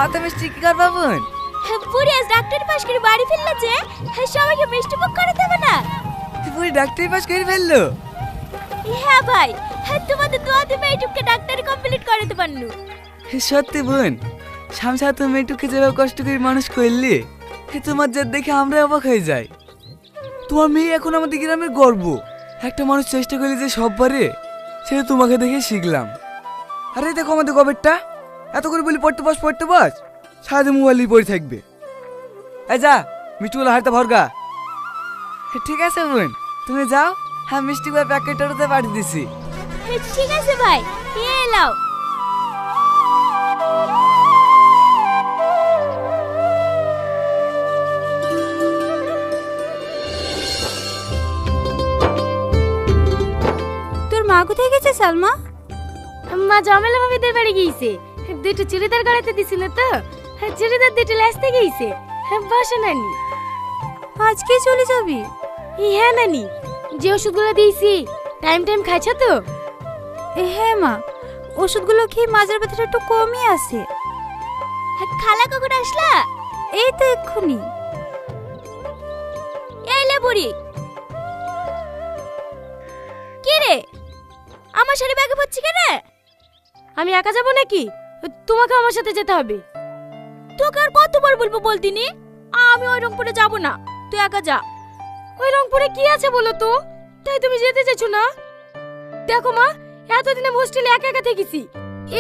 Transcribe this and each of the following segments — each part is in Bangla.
অত মিষ্টি কি করবা বোন? বুড়ি আজ ডাক্তারি পাশ করে বাড়ি ফিরলে যে সবাইকে মিষ্টি মুখ করে দেবে না। বুড়ি ডাক্তারি পাস করে ফেললো? হ্যাঁ ভাই, তোমাদের দোয়াতে মেয়েটুককে ডাক্তারি কমপ্লিট করাতে পারনু। সত্যি বোন, শামসা তুমি মেয়েটুকে যেভাবে কষ্ট করে মানুষ করলি, তোমার জেদ দেখে আমরা অবাক হয়ে যাই। তোমার মেয়ে এখন আমাদের গ্রামের গর্ব। একটা মানুষ চেষ্টা করলে যে সব পারে, সেটা তোমাকে দেখে শিখলাম। আরে দেখো আমাদের গবেরটা, এত করে বলি পড়তে বস, সারাদিন মোবাইল নিয়ে পড়ে থাকবে। এই যা মিষ্টিগুলো হাতে ভরগা। ঠিক আছে বোন, তুমি যাও, হ্যাঁ মিষ্টিগুলো প্যাকেটটাতে পাঠিয়ে দিছি। ঠিক আছে ভাই, এলাও। তোর মা কোথায় গেছে সালমা? মা জমেলা ভাবিদের বাড়ি গিয়েছে। দুটো চুড়িদার গড়াতে দিছিল তো, চুড়িদার দুটো লাসতে গিয়েছে। বসো নানি। আজকে চলে যাবি? হ্যাঁ নানি, যে ওষুধগুলো দিয়েছি টাইম খাইছ তো? হ্যাঁ মা, ওষুধগুলো খেয়ে মাজার ব্যথাটা একটু কমই আছে। খালা কখন আসলা? এই তো এক্ষুনি। এলে বুড়ি। কি রে, আমার সাথে ব্যাগে পড়ছি কেন? আমি একা যাব নাকি? তোমাকে আমার সাথে যেতে হবে। তোকে আর কতবার বলবো বলতিনি? আমি ওই রংপুরে যাব না, তুই একা যা। ওই রংপুরে কি আছে বলো তো, তাই তুমি যেতে চাইছো না? দেখো মা, এতদিন আমি হোস্টেলে একা একা থেকেছি,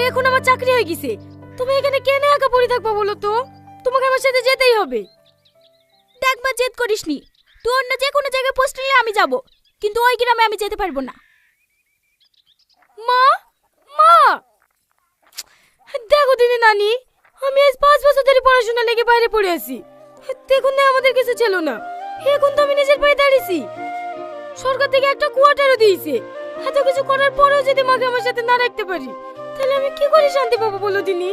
এখন আমার চাকরি হয়ে গেছে। তুমি এখানে কেন একা পড়ে থাকবো বলো তো? তোমাকে আমার সাথে যেতেই হবে। দেখবা জেদ করিসনি, তুই অন্য যে কোনো জায়গায় পোস্ট নিলে আমি যাব, কিন্তু ওই গ্রামে আমি যেতে পারবো না। মা, মা দেখো দিদি নানি, আমি আজ 5 বছর ধরে পড়াশোনা লেগে বাইরে পড়ে আছি। দেখুন না আমাদের কিছু ছিল না, এখন তো আমি নিজের পায়ে দাঁড়িয়েছি। সরকার থেকে একটা কোয়ার্টারও দিয়েছে। এত কিছু করার পরেও যদি মাকে আমার সাথে না রাখতে পারি, তাহলে আমি কি করে শান্তি পাবো বলো দিনি?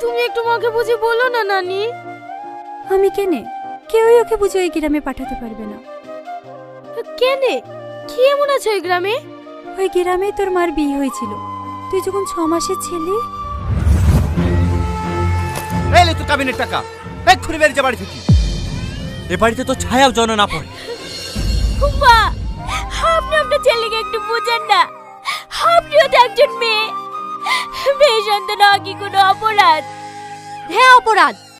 তুমি একটু মাকে বুঝে বলো না নানি। আমি কেনে? কেউই ওকে বুঝে ওই গ্রামে পাঠাতে পারবে না। কেনে? কি এমন আছে ওই গ্রামে? ওই গ্রামে তোর মার বিয়ে হয়েছিল, তুই যখন 6 মাসের ছিলি। এলে তো কাবিনের টাকা এক্ষুনি বেরিয়ে বাড়ি থেকে। এ বাড়িতে তো ছায়াও জন না পড়ে। মা, আপনি আপনার ছেলেকে একটু বোঝান না। আপনিও তো একজন মেয়ে, মেয়ে সন্তান কি কোনো অপরাধ? হ্যাঁ অপরাধ।